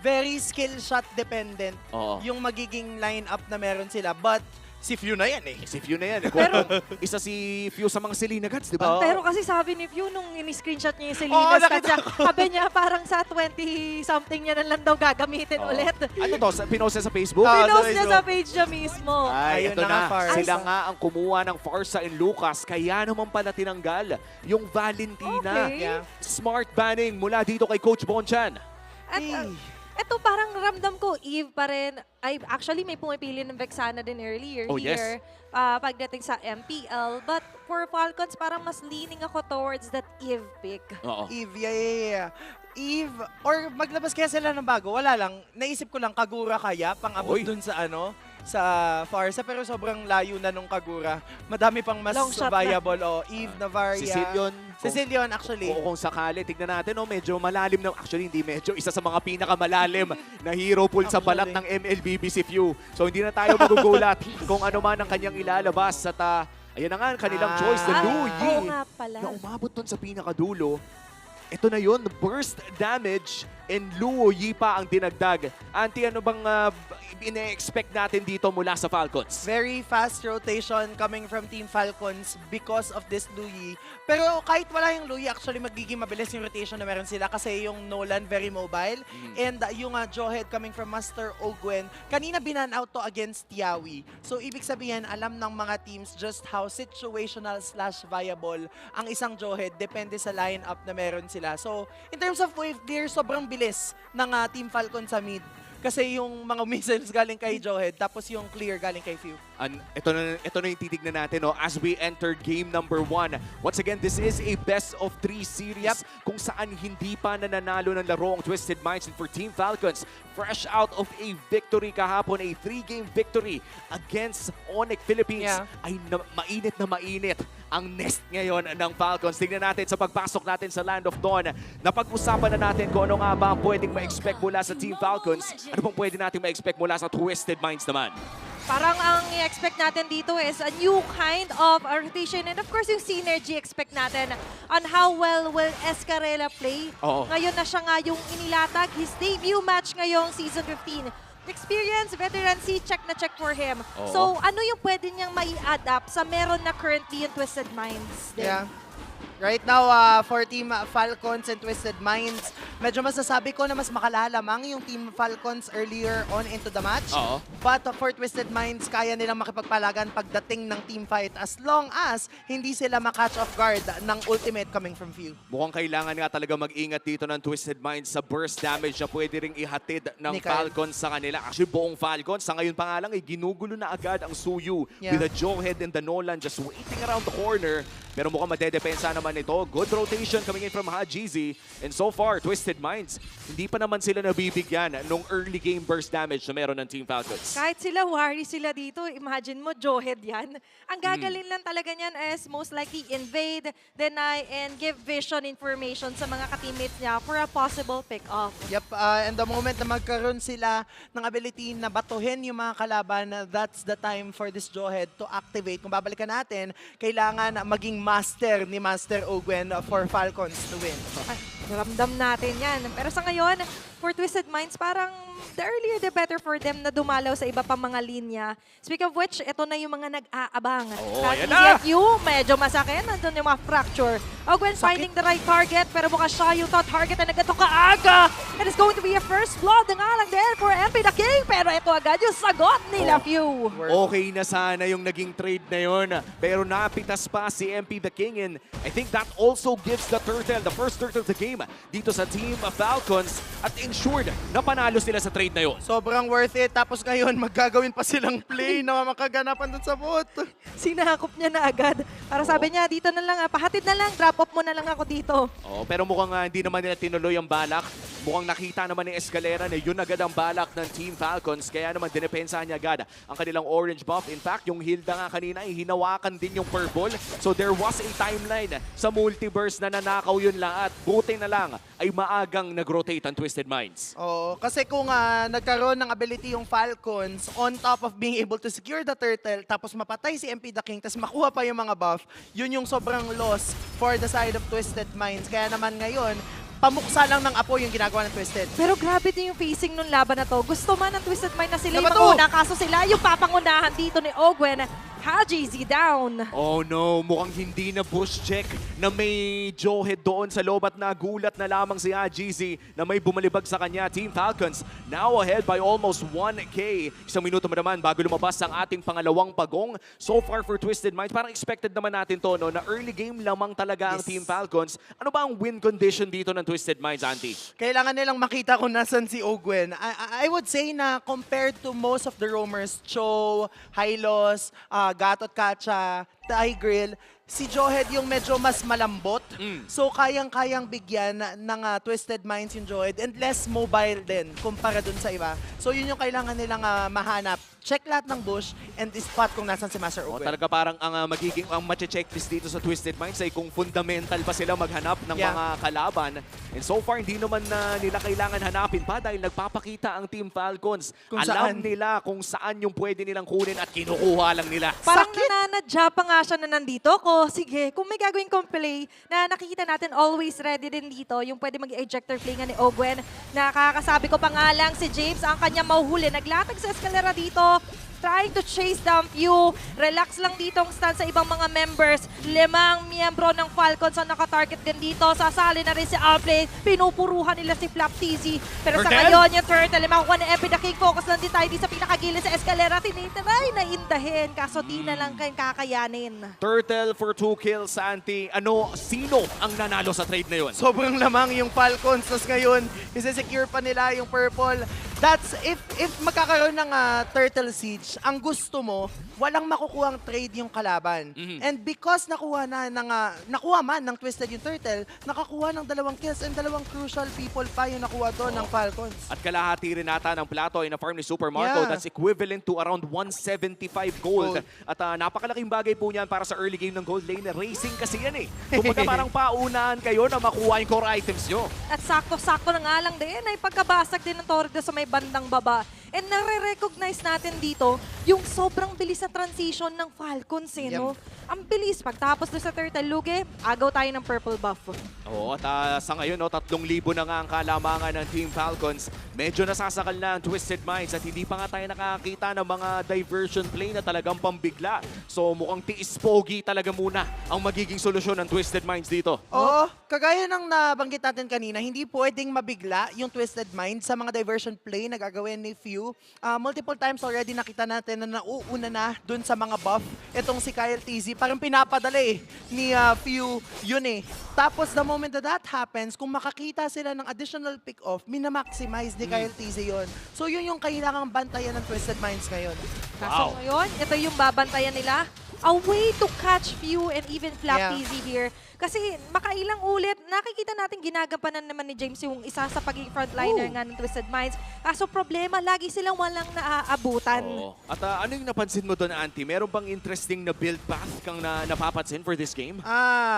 very skill shot dependent Oo. yung magiging lineup na meron sila. But si Few na yan eh. Si Few na yan. Pero- Isa si Few sa mga Selena Gods, di ba? Oo. Pero kasi sabi ni Few nung ini-screenshot niya yung Oo, Selena nakita niya, sabi niya parang sa 20-something niya na lang daw gagamitin Oo. ulit. Ano to? Pinost niya sa Facebook? Ah, Pinost sa niya sa page niya mismo. Ay, Ayun ito na nga, na. Farsa. Sila nga ang kumuha ng Farsa and Lucas. Kaya naman pala tinanggal yung Valentina. Okay. Yeah. Smart banning mula dito kay Coach Bonchan. At eto parang ramdam ko, Eve pa rin. Ay, actually, may pumipili ng Vexana din earlier Oh, yes. here. Pagdating sa MPL. But for Falcons, parang mas leaning ako towards that Eve pick. Oo. Eve, yeah. Eve, or maglabas kaya sila ng bago, wala lang. Naisip ko lang, Kagura kaya, pang-abot Oy. dun sa sa Farsa, pero sobrang layo na nung Kagura. Madami pang mas Long shot viable. Eve, Navaria. Sicilian. Sicilian, actually. Oo, kung sakali, tignan natin, medyo malalim na, actually hindi medyo, isa sa mga pinakamalalim na hero pool sa balat ng MLBB si Few. So hindi na tayo magugulat kung ano man ang kanyang ilalabas at ayan na nga ang kanilang choice, the Lu Oo Yi, nga pala. na umabot dun sa pinakadulo. Ito na yun, burst damage and Luo Yi pa ang dinagdag. Auntie, ano bang ine-expect natin dito mula sa Falcons? Very fast rotation coming from Team Falcons because of this Luyi. Pero kahit wala yung Luyi, actually magiging mabilis yung rotation na meron sila kasi yung Nolan very mobile. And yung Jawhead coming from Master Ogwen, kanina binan out to against Yawi. So ibig sabihin, alam ng mga teams just how situational / viable ang isang Jawhead depende sa lineup na meron sila. So in terms of wave clear, sobrang bilis ng Team Falcon sa mid. Kasi yung mga missiles galing kay Jawhead, tapos yung clear galing kay Few. Ito na yung titignan natin as we enter game number 1. Once again, this is a best of 3 series kung saan hindi pa nananalo ng laro ang Twisted Minds, and for Team Falcons, fresh out of a victory kahapon, a 3-game victory against Onyx Philippines, ay mainit na mainit ang nest ngayon ng Falcons. Tingnan natin sa pagpasok natin sa Land of Dawn. Napag-usapan na natin kung ano nga ba ang pwedeng ma-expect mula sa Team Falcons. Ano pang pwede natin ma-expect mula sa Twisted Minds naman? Parang ang i-expect natin dito is a new kind of rotation and of course yung synergy expect natin on how well will Escarella play. Oo. Ngayon na siya nga yung inilatag, his debut match ngayong Season 15. Experience, veterancy, check na check for him. Oo. So ano yung pwede niyang mai-adapt sa meron na currently yung Twisted Minds? din? Yeah. Right now, for Team Falcons and Twisted Minds, medyo masasabi ko na mas makalalamang yung Team Falcons earlier on into the match. Oo. But for Twisted Minds, kaya nilang makipagpalagan pagdating ng team fight as long as hindi sila makatch off guard ng ultimate coming from Few. Mukhang kailangan nga talaga mag-ingat dito ng Twisted Minds sa burst damage na pwede ring ihatid ng Ni Kyle. Falcons sa kanila. Actually, buong Falcons, sa ngayon pa nga lang, ginugulo na agad ang Suyu with the Jawhead and the Nolan just waiting around the corner. Pero mukhang madedepensa naman ito. Good rotation coming in from Hajizi. And so far, Twisted Minds, hindi pa naman sila nabibigyan nung early game burst damage na meron ng Team Falcons. Kahit sila, worry sila dito. Imagine mo, Jawhead yan. Ang gagalin lang talaga niyan is most likely invade, deny, and give vision information sa mga ka-teammates niya for a possible pick-off. Yep, and the moment na magkaroon sila ng ability na batuhin yung mga kalaban, that's the time for this Jawhead to activate. Kung babalikan natin, kailangan maging master ni Master Ogwen for Falcons to win. Ay, ramdam natin yan. Pero sa ngayon, for Twisted Minds, parang the earlier the better for them na dumalaw sa iba pang mga linya. Speak of which, ito na yung mga nag-aabang. Oo, Kahit ayan na! ECFU, medyo masakit. Nandun yung mga fracture. Ogwen finding the right target, pero mukhang siya yung top target na nagdato kaaga. It is going to be a first blood na nga lang din for MP the King. Pero ito agad yung sagot nila, Few. Okay na sana yung naging trade na yun. Pero napitas pa si MP the King, and I think that also gives the turtle, the first turtle of the game dito sa Team Falcons, at ensured na panalo sila sa trade na yun. Sobrang worth it. Tapos ngayon, maggagawin pa silang play na makaganapan dun sa bot. Sinakop niya na agad. Para sabi niya, dito na lang, pahatid na lang, drop off mo na lang ako dito. Pero mukhang hindi naman nila tinuloy ang balak. Mukhang nakita naman ni Escalera na yun agad ang balak ng Team Falcons. Kaya naman dinepensahan niya agad ang kanilang orange buff. In fact, yung Hilda nga kanina ay hinawakan din yung purple. So there was a timeline sa multiverse na nanakaw yun lahat. Buti na lang ay maagang nag-rotate ang Twisted Minds. Oo, kasi kung nagkaroon ng ability yung Falcons on top of being able to secure the turtle, tapos mapatay si MP the King, tapos makuha pa yung mga buff, yun yung sobrang loss for the side of Twisted Minds. Kaya naman ngayon, pamuksa lang ng apoy yung ginagawa ng Twisted. Pero grabe din yung facing nung laban na to. Gusto man ng Twisted Mind na sila yung Dapat to. mauna, kaso sila yung papangunahan dito ni Ogwen. Haji Z down. Oh no, mukhang hindi na bush check na may Johead doon sa loob at nagulat na lamang si GZ na may bumalibag sa kanya. Team Falcons now ahead by almost 1K. Isang minuto mo naman bago lumabas ang ating pangalawang pagong. So far for Twisted Minds, parang expected naman natin to, no, na early game lamang talaga ang Yes. Team Falcons. Ano ba ang win condition dito ng Twisted Minds, Auntie? Kailangan nilang makita kung nasan si Ogwen. I would say na compared to most of the roamers, Cho, Hylos, Gatot Kacha, Tigreal, si Johead yung medyo mas malambot. So kayang-kayang bigyan ng Twisted Minds yung Johead and less mobile din kumpara dun sa iba. So yun yung kailangan nilang mahanap. Check lahat ng bush and spot kung nasan si Master O Ogwen. talaga parang ang magiging ang matche-checklist dito sa Twisted Minds ay kung fundamental pa sila maghanap ng Yeah. mga kalaban. And so far hindi naman na nila kailangan hanapin pa dahil nagpapakita ang Team Falcons. Kung Alam saan. nila kung saan yung pwede nilang kunin at kinukuha lang nila. Parang Sakit. nananadya pa nga siya na nandito ko. Sige, kung may gagawin kong play na nakikita natin always ready din dito, yung pwede mag-ejector play nga ni Ogwen. Nakakasabi ko pa nga lang si James ang kanya mahuhuli. Naglatag sa eskalera dito. Trying to chase down Pew. Relax lang dito ang stand sa ibang mga members. 5 miyembro ng Falcons ang nakatarget din dito. Sasali na rin si Outplay. Pinupuruhan nila si Flap TZ. Pero sa Turtle? ngayon, yung Turtle, makukuha ni MP the King. Focus lang din tayo di sa pinakagilid sa eskalera. Tinitry na indahin. Kaso di na lang kayo kakayanin. Turtle for 2 kills, Santi. Sino ang nanalo sa trade na yun? Sobrang lamang yung Falcons. Tapos ngayon, isa-secure pa nila yung purple. That's if magkakaroon ng Turtle Siege, ang gusto mo, walang makukuhang trade yung kalaban. And because nakuha man ng Twisted yung Turtle, nakakuha ng 2 kills and 2 crucial people pa yung nakuha doon ng Falcons. At kalahati rin nata ng plato ay na-farm ni Super Marco. Yeah. That's equivalent to around 175 gold. At napakalaking bagay po niyan para sa early game ng gold lane. Racing kasi yan eh. Kumbaga parang paunahan kayo na makuha yung core items nyo. At sakto-sakto na nga lang din ay pagkabasag din ng Torre sa may bandang baba. And nare-recognize natin dito yung sobrang bilis na transition ng Falcons eh, no? Ang bilis. Pagtapos doon sa Turtle Luge, agaw tayo ng purple buff. Oo, at sa ngayon, 3,000 na nga ang kalamangan ng Team Falcons. Medyo nasasakal na ang Twisted Minds at hindi pa nga tayo nakakita ng mga diversion play na talagang pambigla. So mukhang tiis-pogi talaga muna ang magiging solusyon ng Twisted Minds dito. Oo, kagaya ng nabanggit natin kanina, hindi pwedeng mabigla yung Twisted Mind sa mga diversion play na gagawin ni Few. Multiple times already nakita natin na nauuna na dun sa mga buff. Itong si Kyle TZ, parang pinapadala ni Few yun eh. Tapos the moment that happens, kung makakita sila ng additional pick-off, minamaximize ni Kyle TZ yun. So yun yung kailangang bantayan ng Twisted Minds ngayon. Kaso ngayon, ito yung babantayan nila. A way to catch Few and even Flap Yeah. TZ here. Kasi makailang ulit, nakikita natin ginagampanan naman ni James yung isa sa pagiging frontliner nga ng Twisted Minds. Kaso problema, lagi silang walang naaabutan. Oo. At ano yung napansin mo doon, Auntie? Meron bang interesting na build path kang napapansin for this game?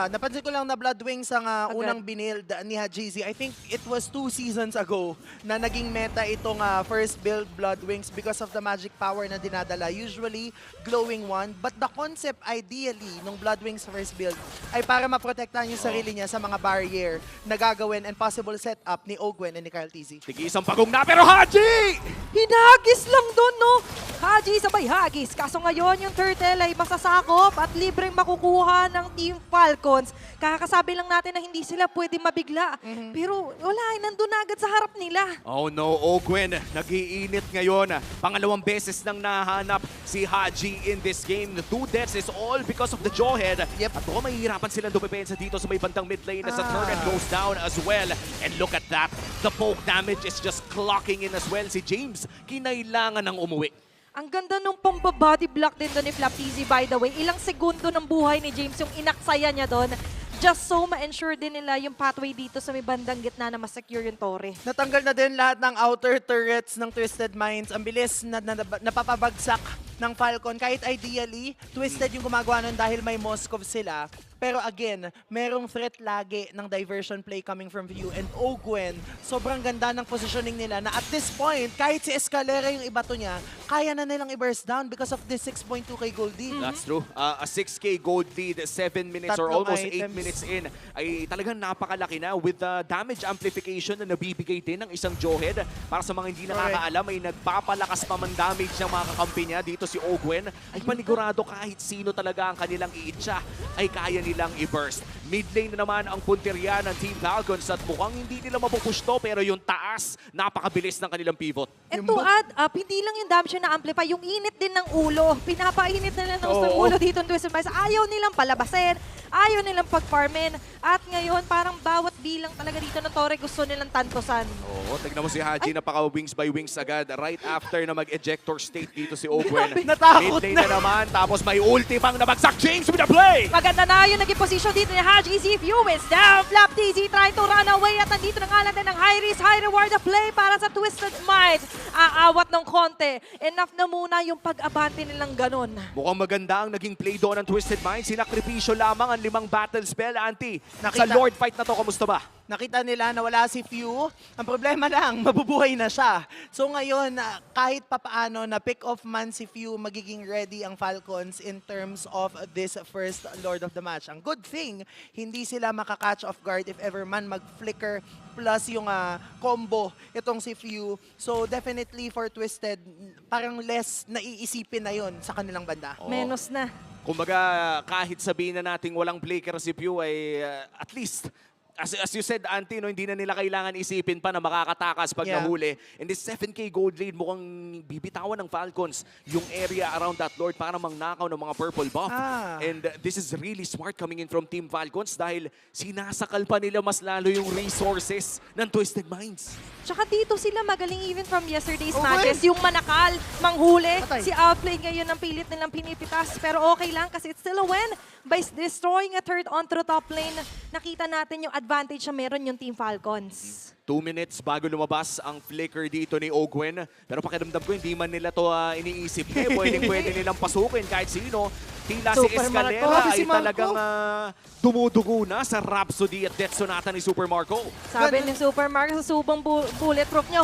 Napansin ko lang na Blood Wings ang unang binild ni GZ. I think it was 2 seasons ago na naging meta itong first build Blood Wings because of the magic power na dinadala. Usually, glowing one. But the concept ideally nung Blood Wings first build ay para maprotektahan yung sarili niya sa mga barrier na gagawin and possible setup ni Ogwen and ni Kyle TZ. Sige, isang pagong na, pero Haji! Hinagis lang doon, no? Haji sabay hagis. Kaso ngayon yung Turtle ay masasakop at libreng makukuha ng Team Falcons. Kakasabi lang natin na hindi sila pwede mabigla. Pero wala, nandun na agad sa harap nila. Oh no, Ogwen, nag-iinit ngayon. Pangalawang beses nang nahanap si Haji in this game. The 2 deaths is all because of the Jawhead. Yep. At baka mahihirapan silang dumipensa dito sa may bandang mid lane as the turret goes down as well. And look at that, the poke damage is just clocking in as well. Si James, kinailangan ng umuwi. Ang ganda nung pambabody block din doon ni Flap TZ, by the way. Ilang segundo ng buhay ni James yung inaksaya niya doon. Just so ma-ensure din nila yung pathway dito sa may bandang gitna na ma-secure yung Torre. Natanggal na din lahat ng outer turrets ng Twisted Minds. Ang bilis na napapabagsak ng Falcon. Kahit ideally, Twisted yung gumagawa nun dahil may Moskov sila. Pero again, merong threat lagi ng diversion play coming from View and Ogwen. Sobrang ganda ng positioning nila na at this point, kahit si Escalera yung ibato niya, kaya na nilang i-burst down because of this 6.2k gold lead. That's true. A 6K gold lead, 7 minutes or Tatlong almost 8 items. minutes in, ay talagang napakalaki na with the damage amplification na nabibigay din ng isang Jawhead. Para sa mga hindi nakakaalam, ay nagpapalakas pa man damage ng mga kakampi niya. Dito si Ogwen ay panigurado kahit sino talaga ang kanilang iitsa ay kaya nilang i-burst. Mid lane na naman ang punteriya ng Team Falcons at mukhang hindi nila mapupush to pero yung taas, napakabilis ng kanilang pivot. And to add up, hindi lang yung damage na na-amplify, yung init din ng ulo. Pinapainit nila ng Oo. ulo dito ng Twisted Minds. Ayaw nilang palabasin, ayaw nilang pag-farmin. At ngayon, parang bawat bilang talaga dito ng Torre gusto nilang tantosan. Oo, tignan mo si Haji, napaka-wings by wings agad. Right after na mag-ejector state dito si Ogwen. Natakot Mid lane na naman, tapos may ulti pang nabagsak. James with the play! Maganda na yung naging position dito ni Haji. Si Few is down. Flap TZ trying to run away. At nandito na nga lang din ng high risk, high reward na play para sa Twisted Minds. Aawat ng konti. Enough na muna yung pag-abante nilang ganun. Mukhang maganda ang naging play doon ng Twisted Minds. Sinakripisyo lamang ang 5 battle spell, Auntie. Sa Nakita- Lord fight na to, kamusta ba? Nakita nila na wala si Few. Ang problema lang, mabubuhay na siya. So ngayon, kahit papaano na pick off man si Few, magiging ready ang Falcons in terms of this first Lord of the Match. Ang good thing, hindi sila makakatch off guard if ever man mag-flicker plus yung combo itong si Few. So definitely for Twisted, parang less naiisipin na yon sa kanilang banda. Oo. Menos na. Kumbaga, kahit sabihin na nating walang flicker si Pew ay at least, as you said, Auntie, no, hindi na nila kailangan isipin pa na makakatakas pag Yeah. nahuli. And this 7K gold lead, mukhang bibitawan ng Falcons yung area around that Lord para mangnakaw ng mga purple buff. And this is really smart coming in from Team Falcons dahil sinasakal pa nila mas lalo yung resources ng Twisted Minds. Tsaka dito sila magaling even from yesterday's Okay. matches. Yung manakal, manghuli. Patay. Si Outplay ngayon ang pilit nilang pinipitas. Pero okay lang kasi it's still a win. By destroying a third onto the top lane, nakita natin yung advantage na meron yung Team Falcons. 2 minutes bago lumabas ang flicker dito ni Ogwen. Pero pakiramdam ko, hindi man nila to iniisip. Pwede nilang pasukin kahit sino. Tila si Super Escalera Marco. ay Si Marco. talagang dumudugo na sa Rhapsody at Death Sonata ni Super Marco. Sabi ni Super Mark sa subang bulletproof niya,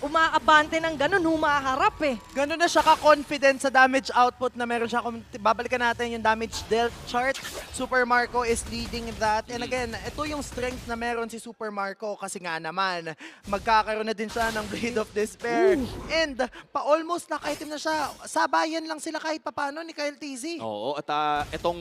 umaabante ng ganun, humaharap eh. Ganun na siya ka-confident sa damage output na meron siya. Babalikan natin yung damage dealt chart. Super Marco is leading that. And again, ito yung strength na meron si Super Marco kasi nga naman, magkakaroon na din siya ng Blade of Despair. And pa-almost naka-item na siya. Sabayan lang sila kahit papano ni Kyle TZ. Oo, at itong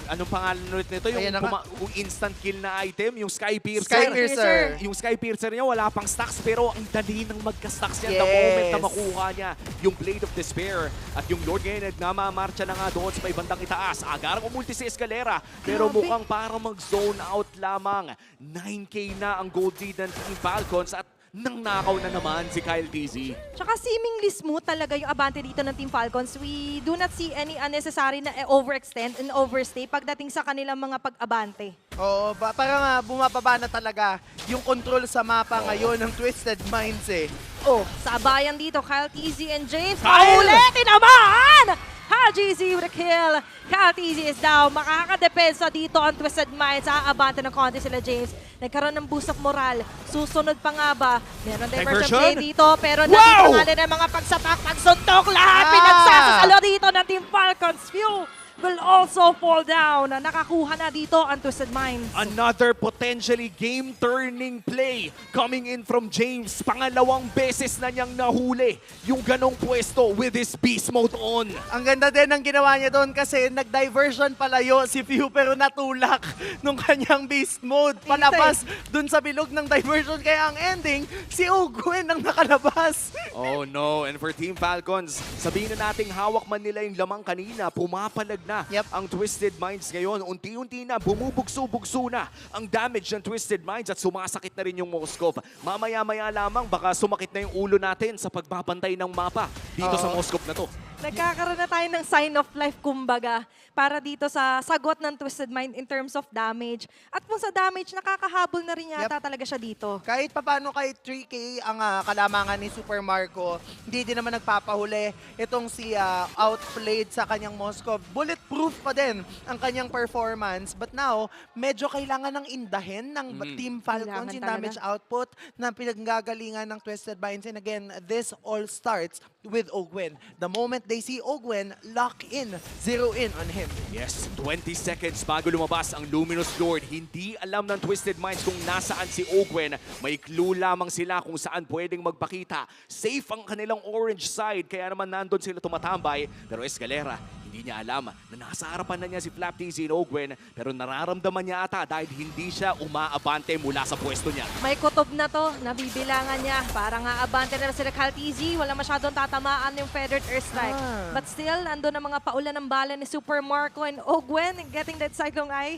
anong pangalan ulit nito? Yung, Ayan na nga. yung instant kill na item, yung Sky Piercer. Sky Piercer. Yung Sky Piercer niya, wala pang stacks pero ang dali ng magka-stacks niya the Yes. moment na makuha niya yung Blade of Despair. At yung Lord ngayon, nagmamamarcha na nga doon sa may bandang itaas. Agarang umulti si Escalera pero Grabe. mukhang para mag-zone out lamang. 9K na ang gold lead ng Team Falcons at nang nakaw na naman si Kyle TZ. Tsaka seemingly smooth talaga yung abante dito ng Team Falcons. We do not see any unnecessary na overextend and overstay pagdating sa kanilang mga pag-abante. Oo, parang bumababa na talaga yung control sa mapa ngayon ng Twisted Minds eh. Oh, sabayan dito, Kyle TZ and James. Kyle! Paulitin naman! Haji Z with a kill. Kyle TZ is down. Makakadepensa dito ang Twisted Minds. Aabante ng konti sila James. Nagkaroon ng boost of moral. Susunod pa nga ba? Meron diversion play dito. Pero nandito nga din ang mga pagsapak, pagsuntok. Lahat pinagsasasalo dito ng Team Falcons. Few will also fall down. Nakakuha na dito ang Twisted Minds. Another potentially game-turning play coming in from James. Pangalawang beses na niyang nahuli yung ganong pwesto with his beast mode on. Ang ganda din ng ginawa niya doon kasi nag-diversion palayo si Pew pero natulak nung kanyang beast mode. Palabas doon sa bilog ng diversion kaya ang ending, si Ogwen ang nakalabas. Oh no, and for Team Falcons, sabihin na nating hawak man nila yung lamang kanina, pumapalag na ang Twisted Minds ngayon. Unti-unti na, bumubugso-bugso na ang damage ng Twisted Minds at sumasakit na rin yung Moskov. Mamaya-maya lamang, baka sumakit na yung ulo natin sa pagbabantay ng mapa dito sa Moskov na to. Nagkakaroon na tayo ng sign of life, kumbaga, para dito sa sagot ng Twisted Mind in terms of damage. At kung sa damage, nakakahabol na rin yata talaga siya dito. Kahit papano kay 3K ang kalamangan ni Super Marco, hindi din naman nagpapahuli. Itong si outplayed sa kanyang Moskov. Bulletproof pa din ang kanyang performance. But now, medyo kailangan ng indahin ng Team Falcons Kailangan yung damage output na pinanggagalingan ng Twisted Minds. And again, this all starts with Ogwen. The moment they see Ogwen, lock in, zero in on him. Yes, 20 seconds bago lumabas ang Luminous Lord. Hindi alam ng Twisted Minds kung nasaan si Ogwen. May clue lamang sila kung saan pwedeng magpakita. Safe ang kanilang orange side, kaya naman nandun sila tumatambay. Pero Escalera, hindi niya alam na nasa harapan na niya si Flap TZ and Ogwen, pero nararamdaman niya ata dahil hindi siya umaabante mula sa pwesto niya. May kutob na to, nabibilangan niya. Parang aabante na sila Kaltizi, wala masyadong tatamaan yung Feathered Airstrike. But still, nandun ang mga paulan ng bala ni Super Marco and Ogwen getting that Cyclone Eye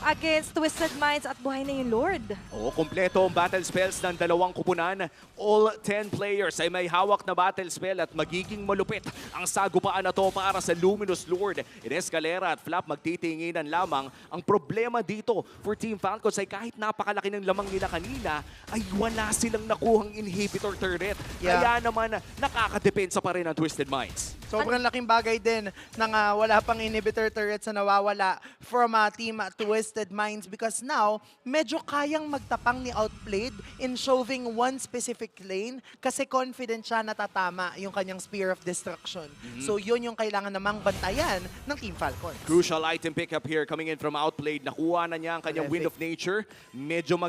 against Twisted Minds at buhay na yung Lord. Oo, kompleto ang battle spells ng dalawang kupunan. All 10 players ay may hawak na battle spell at magiging malupit ang sagupaan na to para sa Luminous Lord. Escalera at Flap magtitinginan lamang. Ang problema dito for Team Falcons ay kahit napakalaki ng lamang nila kanina, ay wala silang nakuhang inhibitor turret. Yeah. Kaya naman nakakadepensa pa rin ang Twisted Minds. Sobrang laking bagay din na wala pang inhibitor turrets na nawawala from Team Twisted Minds because now, medyo kayang magtapang ni Outplayed in shoving one specific lane kasi confident siya na tatama yung kanyang Spear of Destruction. So yun yung kailangan namang bantayan ng Team Falcons. Crucial item pickup here coming in from Outplayed. Nakuha na niya ang kanyang Wind of Nature. Medyo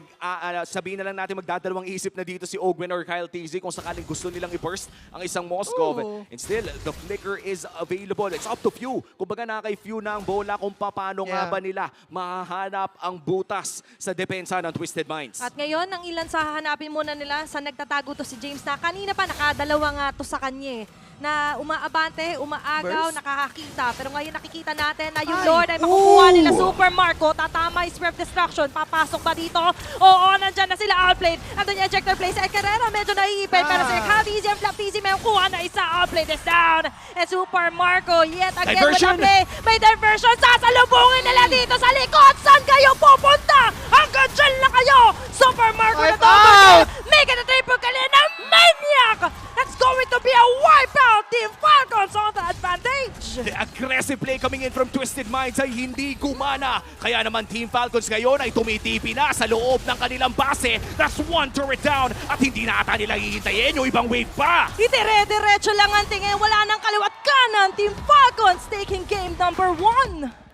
sabihin na lang natin magdadalawang isip na dito si Ogwen or Kyle TZ kung sakaling gusto nilang i-burst ang isang Moskov. Ooh. And still, the flicker is available. It's up to Few. Kumbaga na kay Few na ang bola kung paano nga ba nila mahahanap ang butas sa depensa ng Twisted Minds. At ngayon, ang ilan sa hahanapin muna nila, sa nagtatago to si James na kanina pa nakadalawa nga to sa kanya na umaabante, umaagaw, Burst? nakakakita. Pero ngayon nakikita natin na yung Ay! Lord ay makukuha nila Super Marco. Tatama yung Spear of Destruction. Papasok ba dito? Oo, nandyan na sila outplayed. Andun yung ejector play sa Carrera. Medyo naiipin. Pero si Kaltizi and Flap TZ may kuha na isa. Outplayed is down. And Super Marco yet again Diversion! with the play. May diversion. Sasalubungin nila dito sa likod. Saan kayo pupunta? Hanggang dyan lang kayo. Super Marco na Wipe double out! kill. Make it a triple kill in a maniac. That's going to be a wipeout. Team Falcons on the advantage. The aggressive play coming in from Twisted Minds ay hindi gumana. Kaya naman Team Falcons ngayon ay tumitipi na sa loob ng kanilang base. That's one turret down at hindi na ata nila hihintayin yung ibang wave pa. Itire-diretso lang ang tingin. Wala nang kaliwat kanan. Team Falcons taking game number 1.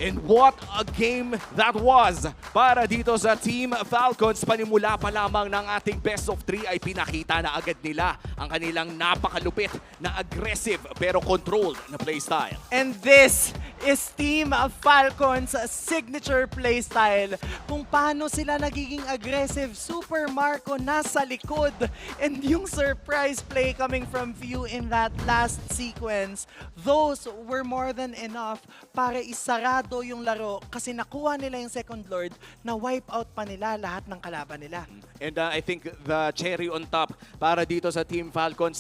And what a game that was para dito sa Team Falcons. Panimula pa lamang ng ating best of 3 ay pinakita na agad nila ang kanilang napakalupit na aggressive pero controlled na playstyle. And this is Team Falcons' signature playstyle. Kung paano sila nagiging aggressive, Super Marco nasa likod. And yung surprise play coming from Few in that last sequence, those were more than enough para isarado yung laro kasi nakuha nila yung second Lord na wipe out pa nila lahat ng kalaban nila. And I think the cherry on top para dito sa Team Falcons